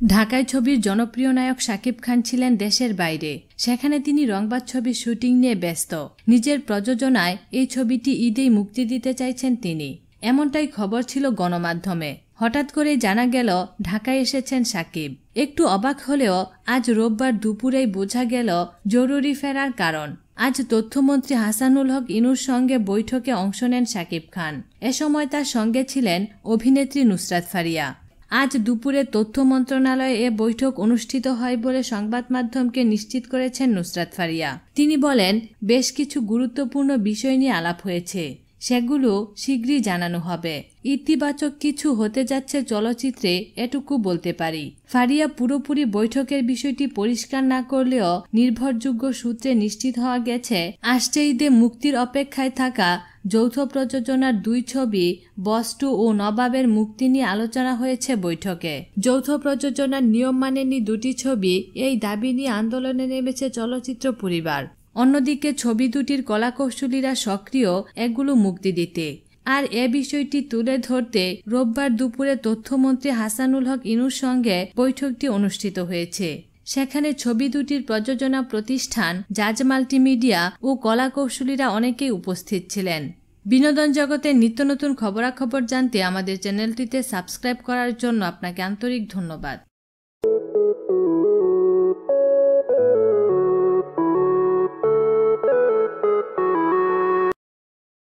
ঢাকায় ছবির জনপ্রিয় নায়ক শাকিব খান ছিলেন দেশের বাইরে। সেখানে তিনি রংবাজ ছবির শুটিং নিয়ে ব্যস্ত। নিজের প্রযোজনায় এই ছবিটি ঈদেই মুক্তি দিতে চাইছেন তিনি, এমনটাই খবর ছিল গণমাধ্যমে। হঠাৎ করেই জানা গেল ঢাকায় এসেছেন শাকিব। একটু অবাক হলেও আজ রোববার দুপুরেই বোঝা গেল জরুরি ফেরার কারণ। আজ তথ্যমন্ত্রী হাসানুল হক ইনুর সঙ্গে বৈঠকে অংশ নেন শাকিব খান। এ সময় তার সঙ্গে ছিলেন অভিনেত্রী নুসরাত ফারিয়া। আজ দুপুরে তথ্য মন্ত্রণালয়ে এ বৈঠক অনুষ্ঠিত হয় বলে সংবাদ মাধ্যমকে নিশ্চিত করেছেন নুসরাত ফারিয়া। তিনি বলেন, বেশ কিছু গুরুত্বপূর্ণ বিষয় নিয়ে আলাপ হয়েছে, সেগুলো শীঘ্রই জানানো হবে। ইতিবাচক কিছু হতে যাচ্ছে চলচ্চিত্রে, এটুকু বলতে পারি। ফারিয়া পুরোপুরি বৈঠকের বিষয়টি পরিষ্কার না করলেও নির্ভরযোগ্য সূত্রে নিশ্চিত হওয়া গেছে, আসছে ঈদে মুক্তির অপেক্ষায় থাকা যৌথ প্রযোজনার 2 ছবি বস 2 ও নবাবের মুক্তি নিয়ে আলোচনা হয়েছে বৈঠকে। যৌথ প্রযোজনার নিয়ম মানেনি 2টি ছবি, এই দাবি নিয়ে আন্দোলনে নেমেছে চলচ্চিত্র পরিবার। অন্যদিকে ছবি দুটির কলাকৌশলীরা সক্রিয় এগুলো মুক্তি দিতে। আর এ বিষয়টি তুলে ধরতে রোববার দুপুরে তথ্যমন্ত্রী হাসানুল হক ইনুর সঙ্গে বৈঠকটি অনুষ্ঠিত হয়েছে। সেখানে ছবি দুটির প্রযোজনা প্রতিষ্ঠান জাজ মাল্টিমিডিয়া ও কলাকৌশলীরা অনেকেই উপস্থিত ছিলেন। বিনোদন জগতের নিত্য নতুন খবরাখবর জানতে আমাদের চ্যানেলটিতে সাবস্ক্রাইব করার জন্য আপনাকে আন্তরিক ধন্যবাদ।